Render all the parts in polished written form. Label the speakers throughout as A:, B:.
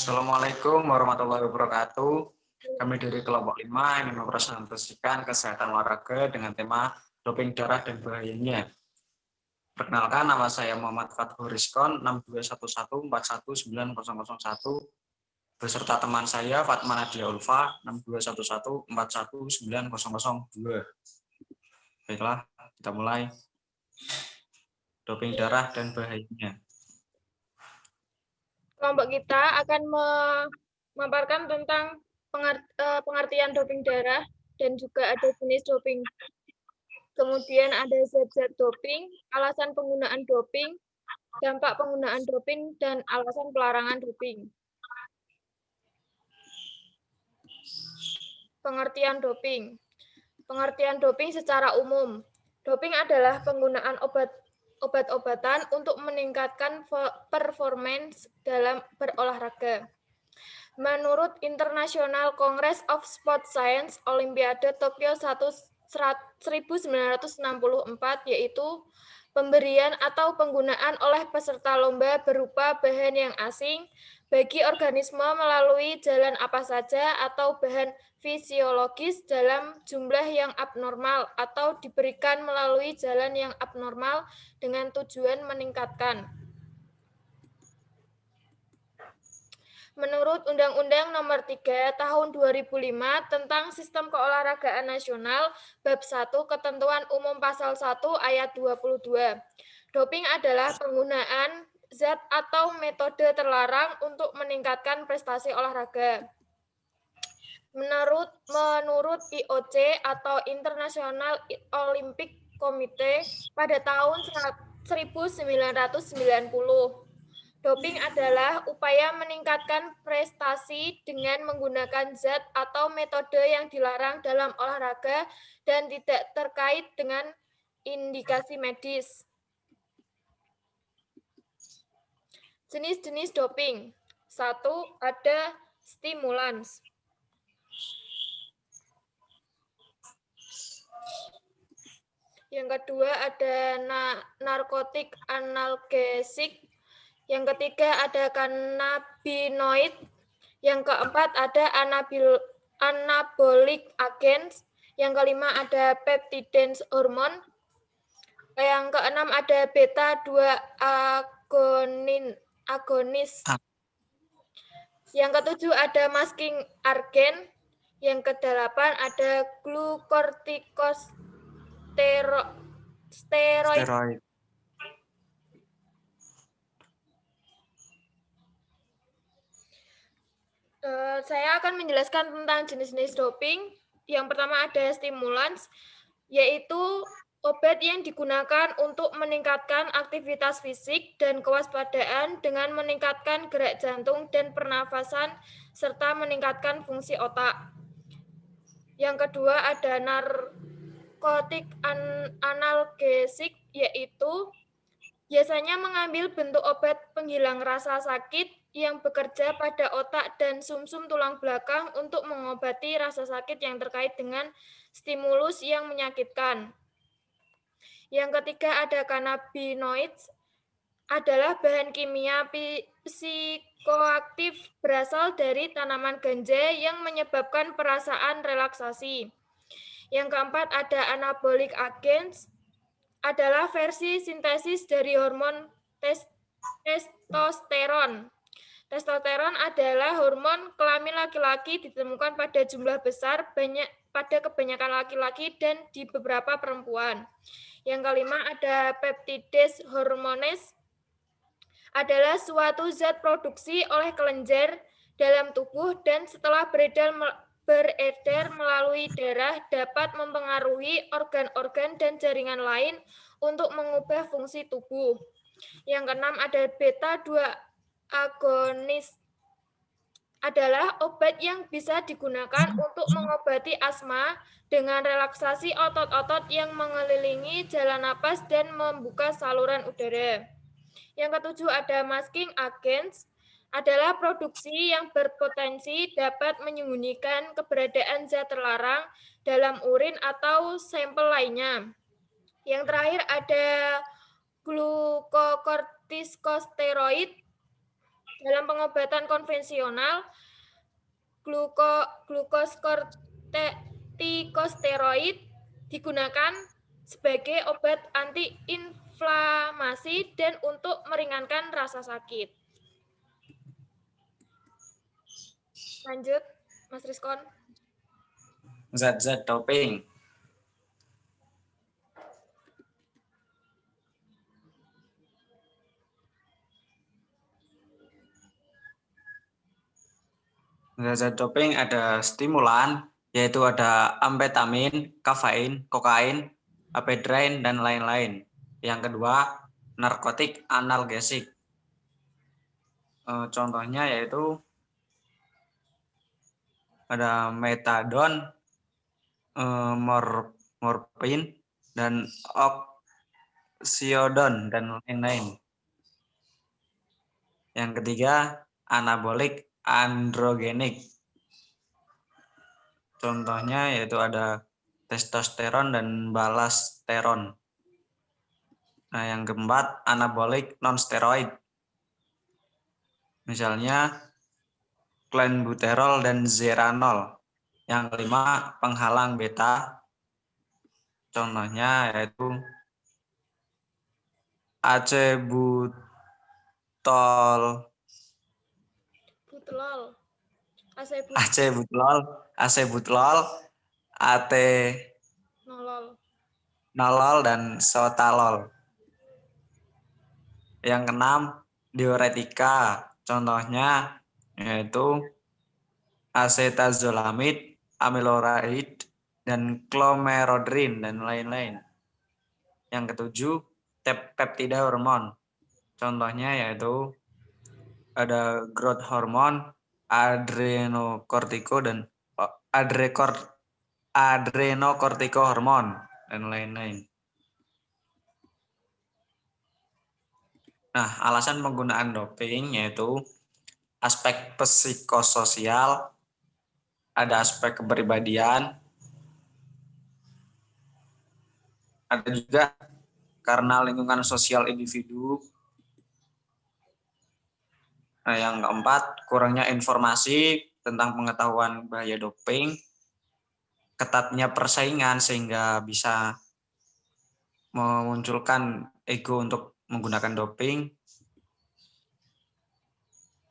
A: Assalamualaikum warahmatullahi wabarakatuh. Kami dari kelompok 5 ingin mempresentasikan kesehatan olahraga dengan tema doping darah dan bahayanya. Perkenalkan, nama saya Muhammad Fathu Rizkon, 621141901, beserta teman saya Fatma Nadia Ulfa, 621141902. Baiklah, kita mulai. Doping darah dan bahayanya.
B: Kelompok kita akan memaparkan tentang pengertian doping darah dan juga ada jenis doping. Kemudian ada zat-zat doping, alasan penggunaan doping, dampak penggunaan doping, dan alasan pelarangan doping. Pengertian doping. Pengertian doping secara umum. Doping adalah penggunaan obat-obatan untuk meningkatkan performance dalam berolahraga. Menurut International Congress of Sport Science, Olimpiade Tokyo 1964, yaitu pemberian atau penggunaan oleh peserta lomba berupa bahan yang asing bagi organisme melalui jalan apa saja atau bahan fisiologis dalam jumlah yang abnormal atau diberikan melalui jalan yang abnormal dengan tujuan meningkatkan. Menurut Undang-Undang Nomor 3 Tahun 2005 tentang Sistem Keolahragaan Nasional, Bab 1 Ketentuan Umum Pasal 1 Ayat 22. Doping adalah penggunaan zat atau metode terlarang untuk meningkatkan prestasi olahraga. Menurut IOC atau International Olympic Committee pada tahun 1990, doping adalah upaya meningkatkan prestasi dengan menggunakan zat atau metode yang dilarang dalam olahraga dan tidak terkait dengan indikasi medis. Jenis-jenis doping. 1. Ada stimulans. Yang kedua ada narkotik analgesik. Yang ketiga ada kanabinoid. Yang keempat ada anabolic agents. Yang kelima ada peptidase hormon. Yang keenam ada beta-2 agonis. Yang ketujuh ada masking argen. Yang kedelapan ada glucorticosteroid. Saya akan menjelaskan tentang jenis-jenis doping. Yang pertama ada stimulans, yaitu obat yang digunakan untuk meningkatkan aktivitas fisik dan kewaspadaan dengan meningkatkan gerak jantung dan pernafasan, serta meningkatkan fungsi otak. Yang kedua ada narkotik analgesik, yaitu biasanya mengambil bentuk obat penghilang rasa sakit yang bekerja pada otak dan sumsum tulang belakang untuk mengobati rasa sakit yang terkait dengan stimulus yang menyakitkan. Yang ketiga ada cannabinoids, adalah bahan kimia psikoaktif berasal dari tanaman ganja yang menyebabkan perasaan relaksasi. Yang keempat ada anabolic agents, adalah versi sintesis dari hormon testosteron. Testosteron adalah hormon kelamin laki-laki, ditemukan pada jumlah besar pada kebanyakan laki-laki dan di beberapa perempuan. Yang kelima ada peptidase hormones, adalah suatu zat produksi oleh kelenjar dalam tubuh dan setelah beredar melalui darah dapat mempengaruhi organ-organ dan jaringan lain untuk mengubah fungsi tubuh. Yang keenam ada beta-2 agonis, adalah obat yang bisa digunakan untuk mengobati asma dengan relaksasi otot-otot yang mengelilingi jalan napas dan membuka saluran udara. Yang ketujuh ada masking agents, adalah produksi yang berpotensi dapat menyembunyikan keberadaan zat terlarang dalam urin atau sampel lainnya. Yang terakhir ada glukokortikosteroid, Dalam pengobatan konvensional, glukokortikosteroid digunakan sebagai obat antiinflamasi dan untuk meringankan rasa sakit. Lanjut, Mas Rizkon.
A: Zat-zat doping. Zat-zat doping ada stimulan, yaitu ada amfetamin, kafein, kokain, ephedrine, dan lain-lain. Yang kedua, narkotik analgesik. Contohnya yaitu ada metadon, morfin, dan oxycodone, dan lain-lain. Yang ketiga, anabolik androgenik. Contohnya yaitu ada testosteron dan balasteron. Nah, yang keempat, anabolik non-steroid. Misalnya clenbuterol dan zeranol. Yang kelima, penghalang beta. Contohnya yaitu acebutol, acebutlol, atenolol, dan sotalol. Yang keenam, diuretika. Contohnya yaitu acetazolamid, amiloride, dan clomerodrin, dan lain-lain. Yang ketujuh, peptida hormon. Contohnya yaitu ada growth hormone, adrenokortiko, dan adrenokortiko hormon, dan lain-lain. Nah, alasan penggunaan doping yaitu aspek psikososial, ada aspek kepribadian, ada juga karena lingkungan sosial individu. Nah, yang keempat, kurangnya informasi tentang pengetahuan bahaya doping, ketatnya persaingan sehingga bisa memunculkan ego untuk menggunakan doping.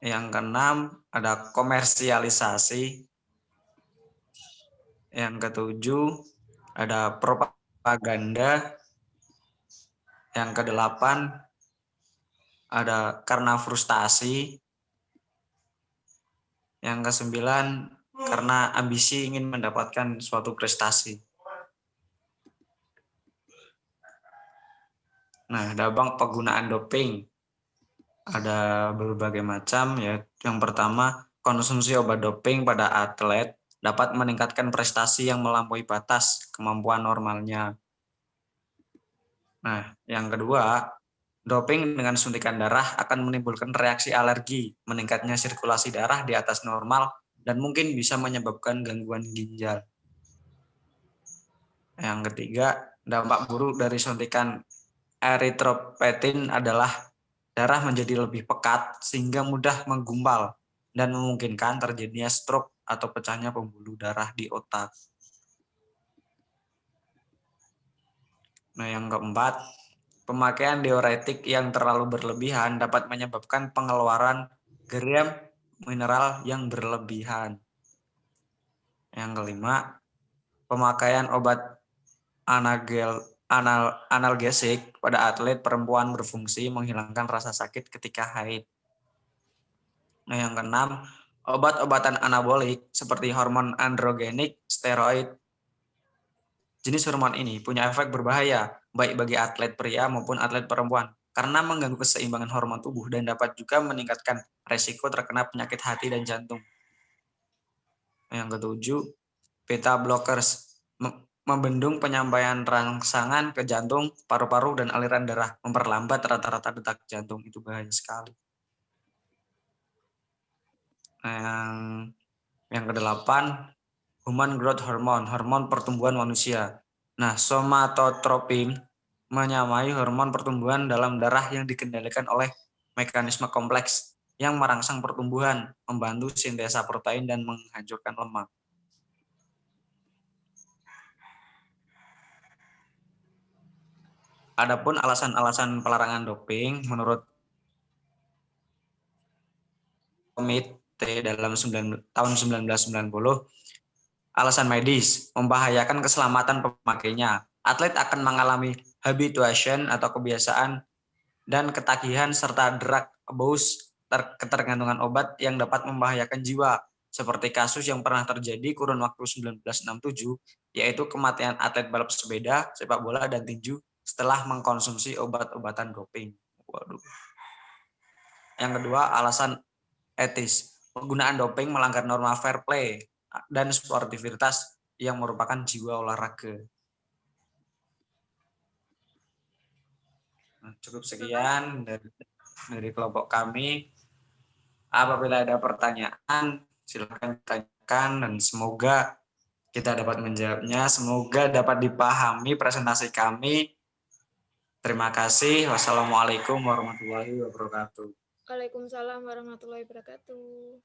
A: Yang keenam, ada komersialisasi. Yang ketujuh, ada propaganda. Yang kedelapan, ada karena frustasi. Yang kesembilan, karena ambisi ingin mendapatkan suatu prestasi. Nah, dampak penggunaan doping ada berbagai macam ya. Yang pertama, konsumsi obat doping pada atlet dapat meningkatkan prestasi yang melampaui batas kemampuan normalnya. Nah, yang kedua, doping dengan suntikan darah akan menimbulkan reaksi alergi, meningkatnya sirkulasi darah di atas normal, dan mungkin bisa menyebabkan gangguan ginjal. Yang ketiga, dampak buruk dari suntikan eritropoietin adalah darah menjadi lebih pekat sehingga mudah menggumpal dan memungkinkan terjadinya stroke atau pecahnya pembuluh darah di otak. Nah, yang keempat, pemakaian diuretik yang terlalu berlebihan dapat menyebabkan pengeluaran garam mineral yang berlebihan. Yang kelima, pemakaian obat analgesik pada atlet perempuan berfungsi menghilangkan rasa sakit ketika haid. Nah, yang keenam, obat-obatan anabolik seperti hormon androgenik, steroid. Jenis hormon ini punya efek berbahaya baik bagi atlet pria maupun atlet perempuan karena mengganggu keseimbangan hormon tubuh dan dapat juga meningkatkan resiko terkena penyakit hati dan jantung. Yang ketujuh, beta blockers membendung penyampaian rangsangan ke jantung, paru-paru, dan aliran darah, memperlambat rata-rata detak jantung. Itu bahaya sekali. Yang kedelapan, human growth hormone, hormon pertumbuhan manusia. Nah, somatotropin menyamai hormon pertumbuhan dalam darah yang dikendalikan oleh mekanisme kompleks yang merangsang pertumbuhan, membantu sintesa protein dan menghancurkan lemak. Adapun alasan-alasan pelarangan doping menurut komite dalam tahun 1990, alasan medis membahayakan keselamatan pemakainya. Atlet akan mengalami habituation atau kebiasaan dan ketagihan serta drug abuse, ketergantungan obat yang dapat membahayakan jiwa, seperti kasus yang pernah terjadi kurun waktu 1967, yaitu kematian atlet balap sepeda, sepak bola, dan tinju setelah mengkonsumsi obat-obatan doping. Waduh. Yang kedua, alasan etis. Penggunaan doping melanggar norma fair play dan sportivitas yang merupakan jiwa olahraga. Nah, cukup sekian dari kelompok kami. Apabila ada pertanyaan, silakan tanyakan dan semoga kita dapat menjawabnya. Semoga dapat dipahami presentasi kami. Terima kasih. Wassalamualaikum warahmatullahi wabarakatuh.
B: Waalaikumsalam warahmatullahi wabarakatuh.